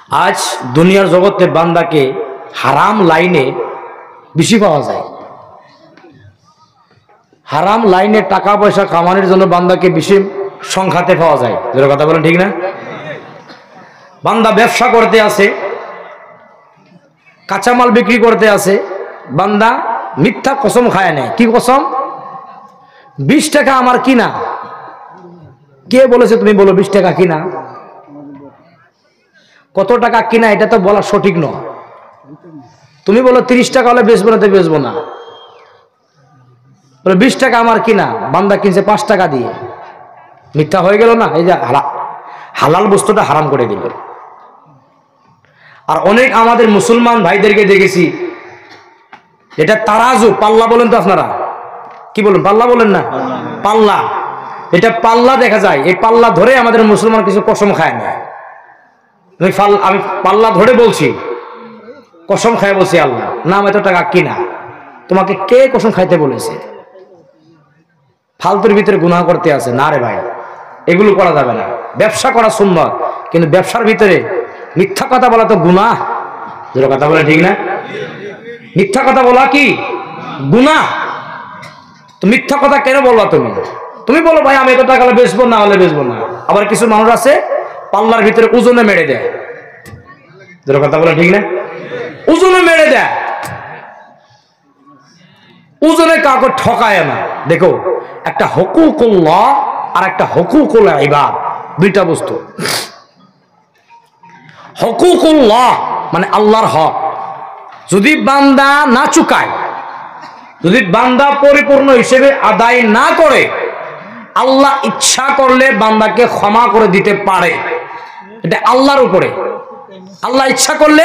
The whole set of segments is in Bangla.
আজ দুনিয়ার জগতে বান্দাকে হারাম লাইনে বেশি পাওয়া যায়। হারাম লাইনে টাকা পয়সা কামানোর জন্য বান্দাকে বেশি সংখ্যাতে পাওয়া যায়। যেটা কথা বলেন ঠিক না? বান্দা ব্যবসা করতে আছে, কাঁচামাল বিক্রি করতে আছে, বান্দা মিথ্যা কসম খায় নেয়। কি কসম? 20 টাকা আমার কিনা। কে বলেছে তুমি বলো 20 টাকা কিনা? কত টাকা কিনা এটা তো বলা সঠিক নয়। তুমি বলো 30 টাকা হলে বেচবো না, তো বেচবো না। 20 টাকা আমার কিনা, বান্দা কিনছে 5 টাকা দিয়ে। মিথ্যা হয়ে গেল না? এই যে হালাল বস্তুটা হারাম করে দিল। আর অনেক আমাদের মুসলমান ভাইদেরকে দেখেছি, এটা তারাজু, পাল্লা বলেন তো আপনারা, কি বলেন? পাল্লা বলেন না? পাল্লা, এটা পাল্লা দেখা যায়। এই পাল্লা ধরে আমাদের মুসলমান কিছু কসম খায় না। আমি পাল্লা ধরে বলছি, কসম খায় বলছি আল্লাহ নাম এত টাকা কিনা। তোমাকে কে কসম খাইতে বলেছে? ফালতুর ভিতরে গুনাহ করতে আছে না রে ভাই, এগুলো করা যাবে না। ব্যবসা করা সুন্নাত, কিন্তু ব্যবসার ভিতরে মিথ্যা কথা বলা তো গুনাহ। যেটা কথা বলে ঠিক না? মিথ্যা কথা বলা কি গুনাহ? তো মিথ্যা কথা কেন বলবা তুমি? তুমি বলো ভাই আমি এত টাকা বেচবো না, হলে বেচবো না। আবার কিছু মানুষ আছে পাল্লার ভিতরে ওজনে মেরে দেয়। যেটা কথা বলে ঠিক না? ওজনে মেরে দেয়, ওজনে কাউকে ঠকায় না। দেখো, একটা হুকুকুল্লাহ আর একটা হুকুকুল ইবাদ, দুইটা বস্তু। হুকুকুল্লাহ মানে আল্লাহর হক, যদি বান্দা না চুকায়, যদি বান্দা পরিপূর্ণ হিসেবে আদায় না করে, আল্লাহ ইচ্ছা করলে বান্দাকে ক্ষমা করে দিতে পারে। এটা আল্লাহর উপরে, আল্লাহ ইচ্ছা করলে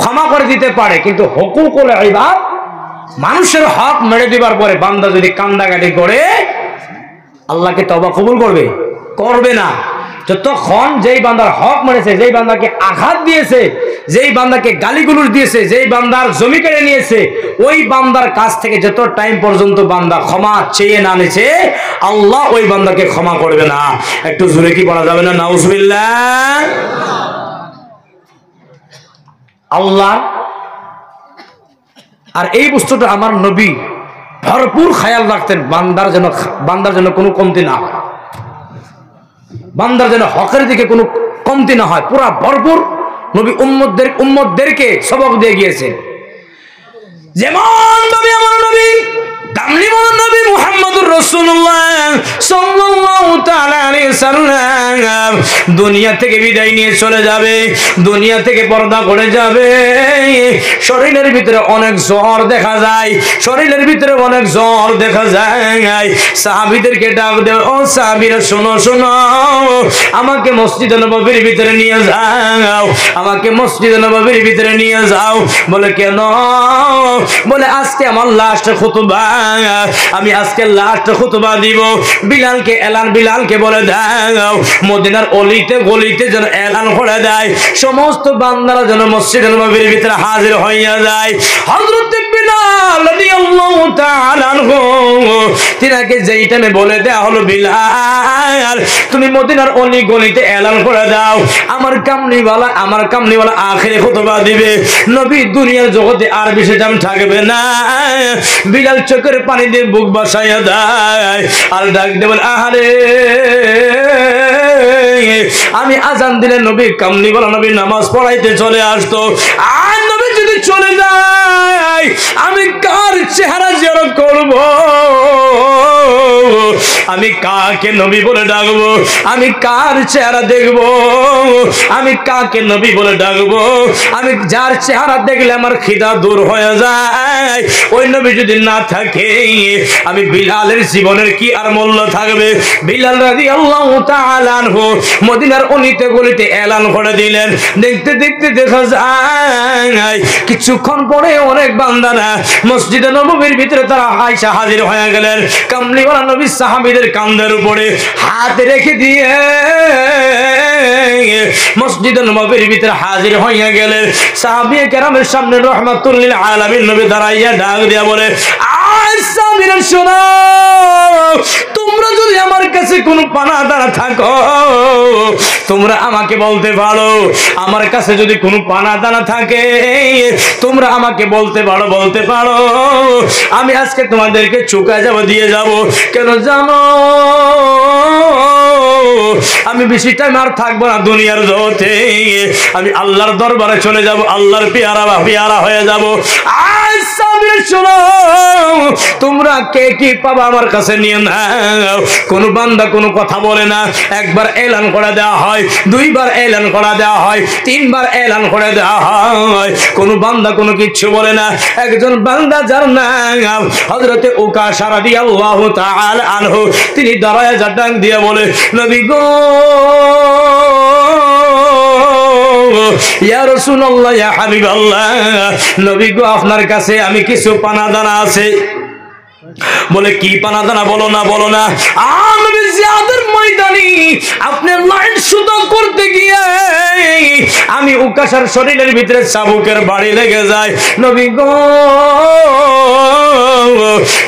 ক্ষমা করে দিতে পারে। কিন্তু হুকুকুল ইবাদ, মানুষের হক মেরে দিবার পরে বান্দা যদি কান্দাকাটি করে, আল্লাহকে তওবা কবুল করবে? করবে না। যতক্ষণ যেই বান্দার হক মেরেছে, যেই বান্দাকে আঘাত দিয়েছে, যেই বান্দাকে গালিগুলোজ দিয়েছে, যেই বান্দার জমি কেড়ে নিয়েছে, ওই বান্দার কাছ থেকে যত টাইম পর্যন্ত বান্দা ক্ষমা চেয়ে না নিয়েছে, আল্লাহ ওই বান্দাকে ক্ষমা করবে না। একটু জোরে কি বলা যাবে না? নাউজুবিল্লাহ। আল্লাহ আর এই বস্তুটা আমার নবী ভরপুর খেয়াল রাখতেন, বান্দার জন্য কোনো কমতি না হয়, বান্দার যেন হকের দিকে কোনো কমতি না হয়। পুরা ভরপুর নবী উম্মতদেরকে সবক দিয়ে গিয়েছেন। যেমন নবী আমার নবী কামলিওয়ালা নবী মুহাম্মদুর রাসূলুল্লাহ সাল্লাল্লাহু তাআলা আলাইহি সাল্লাম দুনিয়া থেকে বিদায় নিয়ে চলে যাবে, দুনিয়া থেকে পর্দা করে যাবে। শরীরের ভিতরে অনেক জ্বর দেখা যায়, শরীরের ভিতরে অনেক জ্বর দেখা যায়। সাহাবীদেরকে ডাক দেয়, ও সাহাবীরা শোনো শোনো, আমাকে মসজিদে নববীর ভিতরে নিয়ে যাও, আমাকে মসজিদে নববীর ভিতরে নিয়ে যাও। বলে কেন? বলে আজকে আমার লাস্ট খুতবা, আমি আজকে লাস্ট খুতবা দিব। বিলালকে বলে দাও মদিনার অলিতে গলিতে যেন এলান করে দেয়, সমস্ত বান্দারা যেন মসজিদে নববীর ভিতরে হাজির হইয়া যায়। হযরত বিলাল রাদিয়াল্লাহু তাআলা আনহু তিনাকে যেই টাইমে বলে দেয়া হলো, বিলাল তুমি মদিনার অলি গলিতে এলান করে দাও, আমার কামলিওয়ালা আখিরে খুতবা দিবে, নবী দুনিয়ার জগতে আর বেশি দাম থাকবে না। বিলাল চোখের পানি দিয়ে বুক বাসাইয়া দেয় আর ডাক দেবেন, আহারে আমি আজান দিলে নবী কামলিওয়ালা নবী নামাজ পড়াইতে চলে আসতো, আর নবী যদি চলে যায় আমি কার চেহারা জিয়ারত করব? আমি কাকে নবী বলে ডাকবো? আমি কার চেহারা দেখবো? আমি কাকে নবী বলে ডাকবো? আমি যার চেহারা দেখলে আমার খিদা দূর হয়ে যায়, ওই নবী যদি না থাকে আমি বিলালের জীবনের কি আর মূল্য থাকবে? বিলাল রাদিয়াল্লাহু তাআলা আনহু মদিনার অলিতে গলিতে এলান করে দিলেন। দেখতে দেখতে দেখা যায় কিছুক্ষণ পরে অনেক বান্দারা মসজিদে নববীর ভিতরে তারা আয়েশা হাজির হয়ে গেলেন। কামলিওয়ালা নবী সাহাবীদের কাঁধের উপরে হাত রেখে দিয়ে মসজিদে নববীর ভিতরে হাজির হয়ে গেলেন। সাহাবী কেরামের সামনে রাহমাতুল লিল আলামিন নবী দাঁড়াইয়া ডাক দিয়া বলে, সাহাবীরা শোনো, তোমরা যদি আমার কাছে কোনো পানা দানা থাকো তোমরা আমাকে বলতে পারো। আমার কাছে যদি কোনো পানা দানা থাকে তোমরা আমাকে বলতে পারো। আমি আজকে তোমাদেরকে চুকা যাব দিয়ে যাব। কেন জানো? আমি বেশি টাইম আর থাকবো না দুনিয়ার জগতে। আমি আল্লাহর দরবারে চলে যাব, আল্লাহর পেয়ারা হয়ে যাব। শোনো, তোমরা কে কি পাবা আমার কাছে নিয়ে নাও। কোন বান্দা কোনো কথা বলে না। একবার এলান করে দেওয়া হয়, দুইবার এলান করে দেওয়া হয়, তিনবার এলান করে দেওয়া হয়, কোন বান্দা কোনো কিচ্ছু বলে না। একজন বান্দা যার নাম হযরতে উকাশা রাদিয়াল্লাহু তাআলা আনহু, তিনি দাঁড়ায় যা ডাক দিয়ে বলে, নবী গো, ইয়া রাসূলুল্লাহ, ইয়া হাবিবাল্লাহ, নবী গো, আপনার কাছে আমি কিছু পানা দানা আছে। বলে, কি পানা দানা? বলো না। আমি জিয়াদের ময়দানে আপনার লাইন সুতা করতে গিয়ে আমি উকাশার শরীরের ভিতরে চাবুকের বাড়ি লেগে যায়। নবী গো,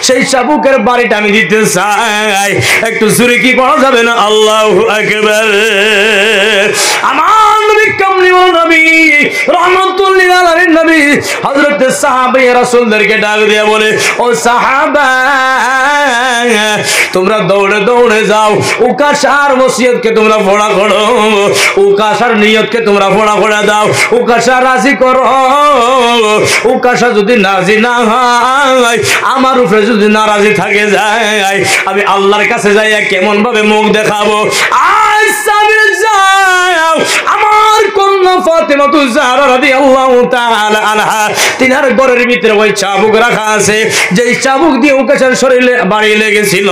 সেই চাবুকের বাড়িটা আমি দিতে চাই, একটু জোরে কি বলা যাবে না? আল্লাহু আকবার। আমার নবী কামলিওয়ালা নবী রাহমাতুল লিল আলামিন নবী হযরত সাহাবা রাসূলদেরকে ডাক দিয়ে বলে, ও সাহাবা, তোমরা দৌড়ে দৌড়ে যাও, উকাশার ওসিয়তকে তোমরা পড়া করো, উকাশার নিয়তকে তোমরা পড়া করে দাও, উকাশা রাজি করো। উকাশা যদি রাজি না হয়, আমার উপরে যদি নারাজি থাকে যায়, আমি আল্লাহর কাছে যাইয়া কেমন ভাবে মুখ দেখাবো। আমার কন্যা ফাতেমাতুজ জাহরা রাদিয়াল্লাহু তাআলা আনহা, তিনার ঘরের ভিতরে ওই চাবুক রাখা আছে, যেই চাবুক দিয়ে উকাশার শরীরে বাড়ি লেগেছিল,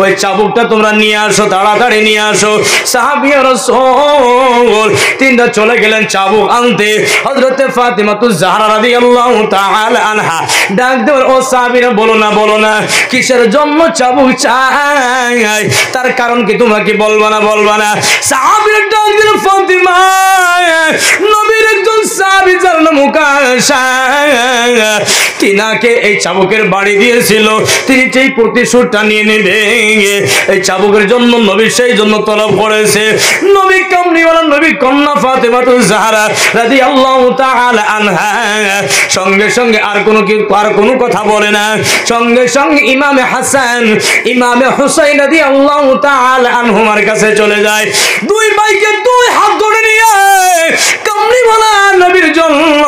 ওই চাবুকটা তোমরা নিয়ে আসো, তাড়াতাড়ি নিয়ে আসো। সাহাবীয়া রাসূল তিনটা চলে গেলেন চাবুক আনতে। হযরতে ফাতেমাতুজ জাহরা রাদিয়াল্লাহু তাআলা আনহা ডাক দেওয়ার, ও সাহাবীরা, বলো না, কিসের জন্য চাবুক চাই? তার কারণ কি তোমরা কি বলবা না? সাহাবীরা ডাক দিল, ফাতিমা, নবীর একজন সাহাবী যার নাম উকাশা, তিনাকে এই চাবুকের বাড়ি দিয়েছিল, তিনি সেই প্রতিশোধটা নিয়ে নেবে। এই চাবুকের জন্য নবী সেই জন্য তলব করেছে। নবী কামলিওয়ালা নবী কন্যা ফাতেমাতুজ জাহরা রাদিয়াল্লাহু তাআলা আনহা সঙ্গে সঙ্গে আর কোনো কথা বলে না। সঙ্গে সঙ্গে ইমামে হাসান, ইমামে হুসাইন রাদিয়াল্লাহু তাআলা আনহুমার কাছে চলে যায়। দুই ভাইকে দুই হাত ধরে নিয়ে কামলিওয়ালা নবীর জন্য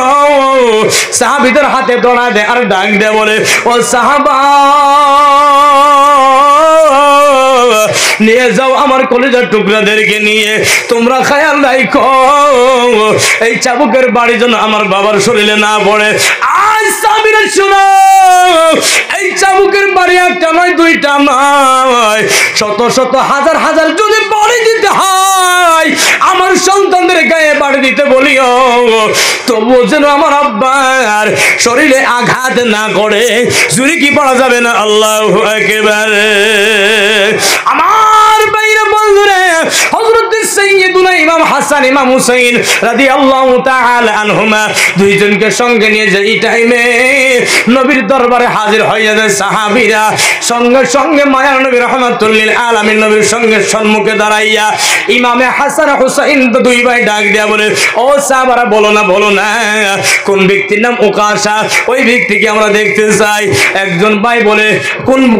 সাহাবীদের হাতে ধরা দেয় আর ডাক দেয়, বলে, ও সাহাবা, নিয়ে যাও আমার কলিজার টুকরাদেরকে নিয়ে, তোমরা খেয়াল রাখো এই চাবুকের বাড়ি যেন আমার বাবার শরীরে না পড়ে। আজ সাহাবীরা শুনো, এই চাবুকের বাড়ি একটা নয়, দুইটা নয়, শত শত হাজার হাজার যদি বাড়ি দিতে হয়, আমার সন্তানদের গায়ে বাড়ি দিতে বলিও, তবুও যেন আমার আব্বার শরীরে আঘাত না করে। জুরি কি পড়া যাবে না? আল্লাহু আকবার। আমার বাইরে বন্ধুরে, হযরত সাইয়্যিদুনা ইমাম হাসান, ইমাম হুসাইন রাদিয়াল্লাহু তাআলা আনহুমা দুইজনকে সঙ্গে নিয়ে যে এই টাইমে নবীর দরবারে হাজির হয়ে যায় সাহাবীরা। সঙ্গে সঙ্গে মায়ার নবী রাহমাতুল লিল আলামিন নবীর সঙ্গে সম্মুখে দাঁড়াইয়া ইমামে হাসান হুসাইন দুই ভাই ডাক দেয়া বলে, ও সাহাবারা, বলো না, কোন ব্যক্তির নাম উকাশা? ওই ব্যক্তিকে আমরা দেখতে চাই। একজন ভাই বলে,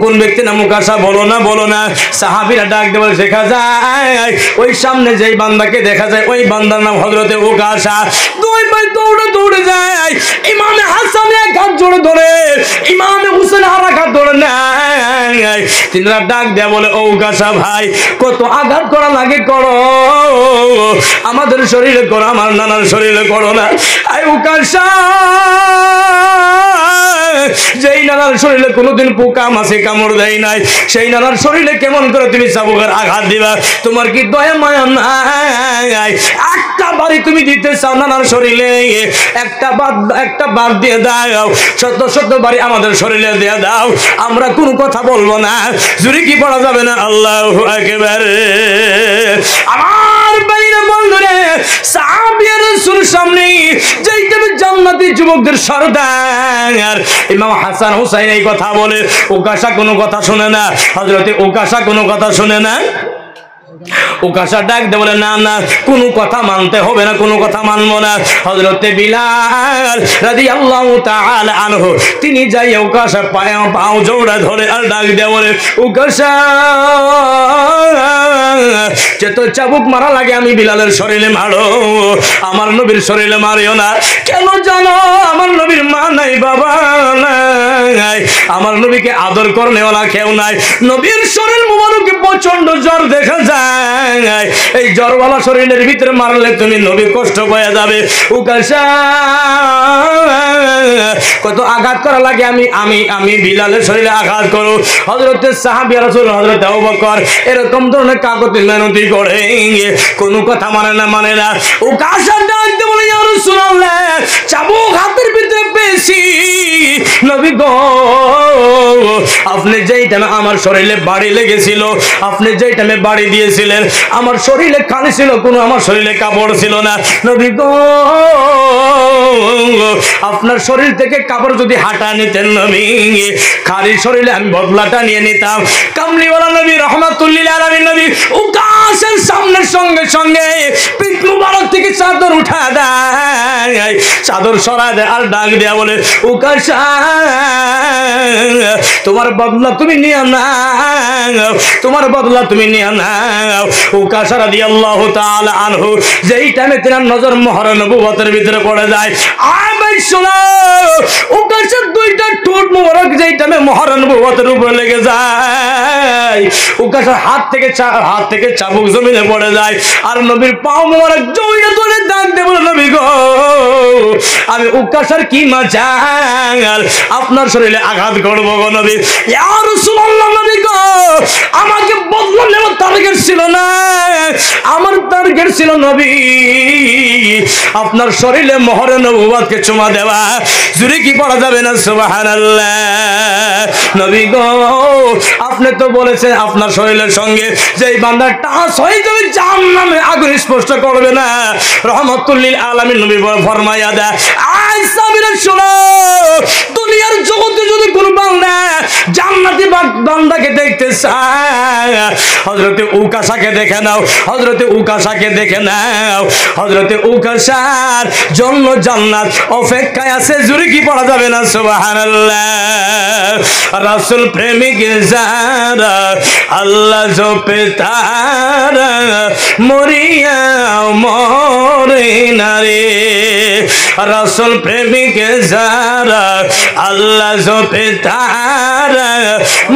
কোন ব্যক্তির নাম উকাশা? বলো না। সাহাবীরা ডাক দিয়ে বলে, দেখা যায় ওই সামনে যেই বান্দাকে দেখা যায়, ওই বান্দার নাম হযরতে উকাশা। দুই ভাই দৌড়ে দৌড়ে যায়, ইমামে হাসান এক হাত জোড়ে ধরে, ইমামে হুসেন আর এক হাত ধরে নেয়। তিনরা ডাক দেয়া বলে, ও উকাশা ভাই, কত আঘাত করা লাগে করো, আমাদের শরীরে করো, আমার নানার শরীরে করো না। আই উকাশা, যেই নানার শরীরে কোনোদিন পোকা মাছে কামড় দেয় নাই, সেই নানার শরীরে কেমন করে তুমি চাবুকের আঘাত দিবা? তোমার কি দয়া মায়া নাই? একটা বাড়ি তুমি দিতে চাও নানার শরীরে, একটা বাদ দিয়ে দাও, শত শত বাড়ি আমাদের শরীরে দিয়ে দাও, আমরা কোনো কথা বলবো না। জুরি কি পড়া যাবে না? আল্লাহু আকবার। আমার বাইরে বন্ধুরে, সাহাবীয়ে রাসূল সামনে যেই তুমি জান্নাতি যুবকদের সরদার ইমাম হাসান হুসাইন এই কথা বলে, ওকাশা কোনো কথা শুনে না, হযরতে ওকাশা কোনো কথা শুনে না। ওকাশা ডাক দে বলে, না না, কোনো কথা মানতে হবে না, কোনো কথা মানবো না। হযরতে বিলাল রাদিয়াল্লাহু তাআলা আনহু তিনি যাই ওকাশা পাও জোড়া ধরে আর ডাক দে বলে, ওকাশা যে তো চাবুক মারা লাগে আমি বিলালের শরীরে মারো, আমার নবীর শরীরে মারিও না। কেন জানো? আমার নবীর মা নাই, বাবা নাই, আমার নবীকে আদর করনেওয়ালা কেউ নাই। নবীর শরীর মুবারকে প্রচন্ড জ্বর দেখা যায়, এই জ্বরওয়ালা শরীরের ভিতরে মারলে তুমি নবী কষ্ট পেয়ে যাবে। উকাশা কত আঘাত করা লাগে, আমি বিলালের শরীরে আঘাত করো। হযরতে সাহাবী রাসূল হযরত আবু বকর এরকম ধরনের কাকতি মেহনতি করে কোনো কথা মানে না। উকাশা ডাকতে বলে, ইয়া রাসূলুল্লাহ, চাবুক হাতের ভিতরে পেয়েছি, নবী গো আপনি যেই টাইমে আমার শরীরে বাড়ি লেগেছিল, আপনি যেই টাইমে বাড়ি দিয়েছিলেন, আমার শরীরে খালি ছিল, কোনো আমার শরীরে কাপড় ছিল না। নবী গো আপনার শরীর থেকে কাপড় যদি হাঁটা নিতেন নবী, খালি শরীরে আমি বদলাটা নিয়ে নিতাম। কামলিওয়ালা নবী রাহমাতুল লিল আলামিন নবী উকাশের সামনের সঙ্গে সঙ্গে পিঠ মুবারক থেকে চাদর উঠা দেয়, চাদর সরা দেয় আর ডাক দেয়া বলে, উকাশা তোমার বদলা তুমি নিয়ে নাও, তোমার বদলা তুমি নিয়ে নাও। উকাশা রাদিয়াল্লাহু তাআলা আনহু যেই টাইমে তিনার নজর মোহরে নবুয়তের ভিতরে পড়ে যায়, আয় ভাই শোনো, উকাশার দুইটা ঠোঁট মোবারক যেই টাইমে মোহরে নবুয়তের উপরে লেগে যায়, উকাশার হাত থেকে চাবুক জমিনে পড়ে যায়, আর নবীর পাও মোবারক জড়িয়ে ধরে ডাক দেয় বলে, নবী গো আমি উকাশার কি মাজাল আপনার শরীরে আঘাত করবো গো নবী। ইয়া রাসূলুল্লাহ, নবী গো আমাকে বদলা নেওয়ার টার্গেট ছিল না, আমার টার্গেট ছিল নবী আপনার শরীরে মোহরে নবুয়তকে চুমা দেওয়া। জুরে কি পড়া যাবে না? সুবহানাল্লাহ। নবী গো আপনি তো বলেছেন আপনার শরীরের সঙ্গে যেই বান্দা টাচ হয়ে যাবে জাহান্নামে আগুন স্পর্শ করবে না। রহমাতুল লিল আলামিন নবী ফরমায়া দেয়, আয় সাবিরা শোনো, দুনিয়ার জগতে যদি কোনো বান্দা জান্নাতি বান্দাকে দেখতে চায়, হযরতে উকাশাকে দেখে নাও, হযরতে উকাশাকে দেখে নাও। হযরতে উকাশার জন্য জান্নাত অপেক্ষায় আছে। জুরে কি পড়া যাবে না? সুবহানাল্লাহ। রাসূল প্রেমিক যারা আল্লাহ জপে তারা মরিয়া মরে না রে। রাসূল প্রেমিক যারা আল্লাহ জপে তারা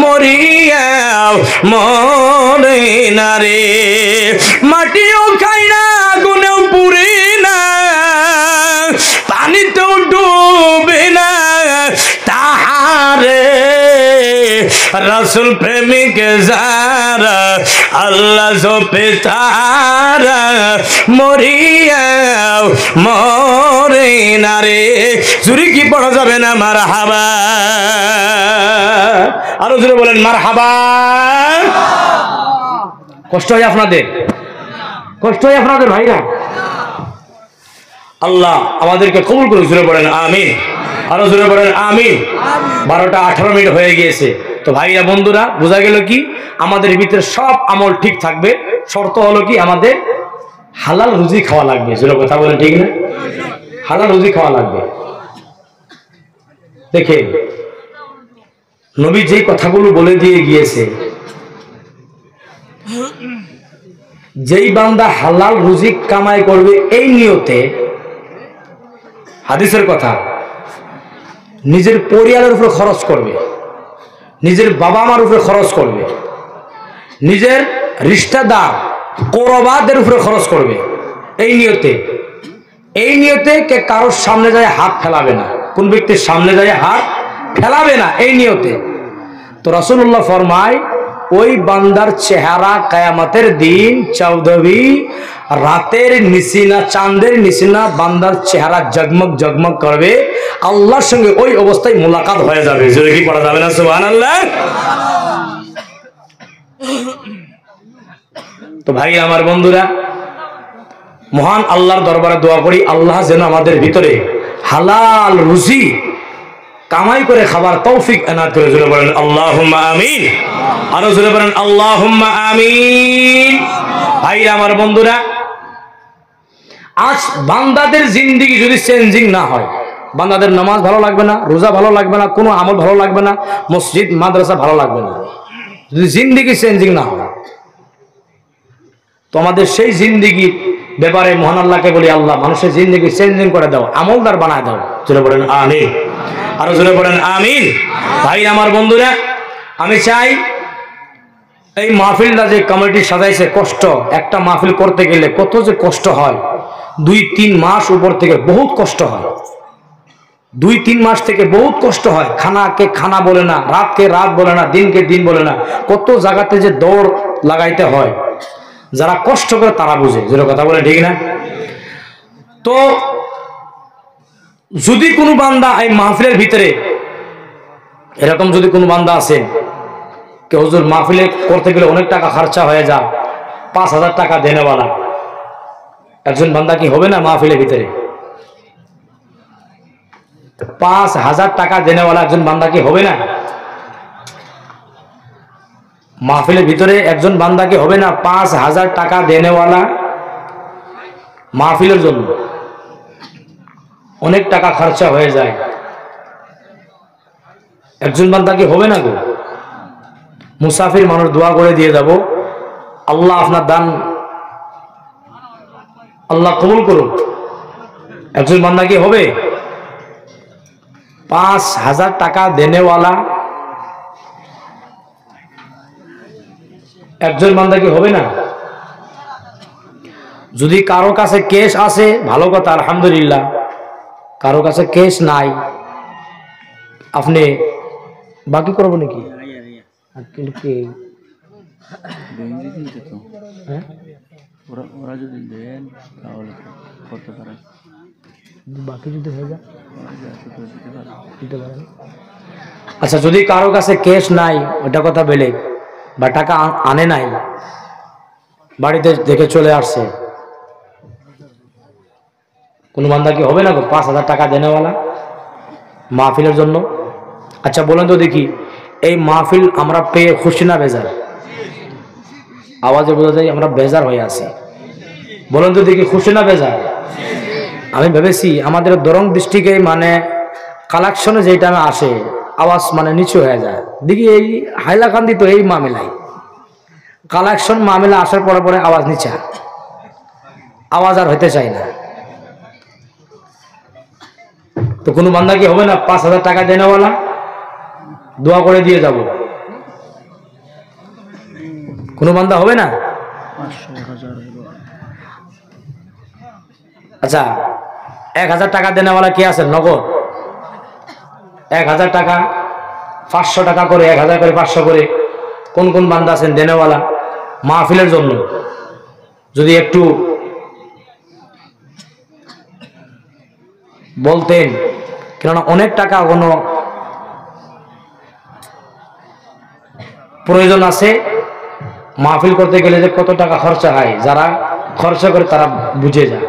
মরিয়া মরে না রে। মাটিও খায় না, আগুনেও পুড়ে না, পানিতেও ডুবে না, তাহারে রাসূল প্রেমিক যারা আল্লাহ জপে তারা মরিয়া মরে না রে। জুরি কি পড়া যাবে না? মারহাবা। আরো জোরে বলেন মারহাবা। কষ্ট হয় আপনাদের? কষ্ট হয় আপনাদের ভাইরা? আল্লাহ আমাদেরকে কবুল করে। জোরে বলেন আমিন। আরো জোরে বলেন আমিন। 12টা 18 মিনিট হয়ে গিয়েছে। তো ভাইরা বন্ধুরা, বোঝা গেল কি আমাদের ভিতরে সব আমল ঠিক থাকবে, শর্ত হলো কি আমাদের হালাল রুজি খাওয়া লাগবে। জোরে কথা বলেন, ঠিক না? হালাল রুজি খাওয়া লাগবে। দেখে নবী যে কথাগুলো বলে দিয়ে গিয়েছে, যেই বান্দা হালাল রুজি কামাই করবে এই নিয়তে, হাদিসের কথা, নিজের পরিবারের উপরে খরচ করবে, নিজের বাবা মার উপরে খরচ করবে, নিজের রিশতেদার করবাদের উপরে খরচ করবে এই নিয়তে কে কারোর সামনে যায় হাত ফেলাবে না। কোন ব্যক্তির সামনে যায় হাত ফেলাবে না, এই নিয়তে। তো রাসূলুল্লাহ ফরমায় ওই বান্দার চেহারা কিয়ামতের দিন চৌদহী রাতের নিশিনা, চাঁদের নিশিনা বান্দার চেহারা জগমগ জগমগ করবে, আল্লাহর সঙ্গে ওই অবস্থায় মুলাকাত হয়ে যাবে। জোরে কি পড়া যাবে না সুবহানাল্লাহ? তো ভাই আমার বন্ধুরা, মহান আল্লাহর দরবারে দোয়া করি আল্লাহ যেন আমাদের ভিতরে হালাল রুজি কামাই করে খাবার তৌফিক এনায়েত করে। জোরে বলেন আল্লাহুম্মা আমিন। আরো জোরে বলেন আল্লাহুম্মা আমিন। ভাই আমার বন্ধুরা, আজ বান্দাদের জিন্দেগি যদি চেঞ্জিং না হয়, বান্দাদের নামাজ ভালো লাগবে না, রোজা ভালো লাগবে না, কোনো আমল ভালো লাগবে না, মসজিদ মাদ্রাসা ভালো লাগবে না, যদি জিন্দেগি চেঞ্জিং না হয়, তো আমাদের সেই জিন্দেগির ব্যাপারে মহান আল্লাহকে বলি, আল্লাহ মানুষের জিন্দেগি চেঞ্জিং করে দাও, আমলদার বানায় দাও। জোরে বলেন আমিন। আরো জোরে বলেন আমিন। ভাই আমার বন্ধুরা, আমি চাই এই মাহফিলটা যে কমিটি সাজাইছে, কষ্ট, একটা মাহফিল করতে গেলে কত যে কষ্ট হয়, 2-3 মাস উপর থেকে বহুত কষ্ট হয়, 2-3 মাস থেকে বহুত কষ্ট হয়। খানাকে খানা বলে না, রাতকে রাত বলে না, দিনকে দিন বলে না, কত জায়গাতে যে দৌড় লাগাইতে হয়, যারা কষ্ট করে তারা বুঝে। যেটা কথা বলে ঠিক না? তো যদি কোনো বান্দা এই মাহফিলের ভিতরে এরকম যদি কোনো বান্দা আছে কে হুজুর মাহফিলে করতে গেলে অনেক টাকা খরচা হয়ে যায়, 5,000 টাকা দেনেওয়ালা একজন বান্দা কি হবে না? মাহফিলের ভিতরে 5,000 টাকা দেনেওয়ালা একজন বান্দা কি হবে না? মাহফিলের ভিতরে একজন বান্দা কি হবে না? 5,000 টাকা দেনেওয়ালা মাহফিলের জন্য অনেক টাকা খরচা হয়ে যায়, একজন বান্দা কি হবে না গো? মুসাফির মানুষ দোয়া করে দিয়ে যাব, আল্লাহ আপনার দান আল্লাহ কবুল করুন, একজন বান্দা কি হবে? 5,000 টাকা দেনেওয়ালা একজন বান্দা কি হবে না? যদি কারো কাছে কেশ আছে ভালো কথা, আলহামদুলিল্লাহ। কারো কাছে কেশ নাই, আপনি বাকি করবো নাকি? বাকি যদি হয়ে যায় দিতে পারেন। আচ্ছা, যদি কারো কাছে কেশ নাই, ওটা কথা বেলে, বা টাকা আনে নাই, বাড়িতে দেখে চলে আসছে, কোন বান্দা কি হবে না গো 5,000 টাকা দেনেওয়ালা মাহফিলের জন্য? আচ্ছা বলেন তো দেখি, এই মাহফিল আমরা পেয়ে খুশি না বেজার? আওয়াজে বোঝা যায় আমরা বেজার হয়ে আছি। বলেন তো দেখি, খুশি না বেজার? আমি ভেবেছি আমাদের দরং ডিস্ট্রিক্টে মানে কালেকশনে যেই টাইমে আসে আওয়াজ মানে নিচু হয়ে যায়, দেখি এই হাইলাকান্দি তো এই মামলায় কালেকশন মামলা আসার পরে পরে আওয়াজ নিচে, আওয়াজ আর হইতে চাই না। তো কোনো বান্দা কি হবে না 5,000 টাকা দেনেওয়ালা দোয়া করে দিয়ে যাব? কোনো বান্দা হবে না? আচ্ছা, 1,000 টাকা দেনেওয়ালা কি আছে নগদ? 1,000 টাকা, 500 টাকা করে, 1,000 করে, 500 করে, কোন কোন বান্দা আছেন দেনেওয়ালা মাহফিলের জন্য? যদি একটু বলতেন, কেননা অনেক টাকা কোনো প্রয়োজন আছে। মাহফিল করতে গেলে যে কত টাকা খরচা হয়, যারা খরচা করে তারা বুঝে যায়।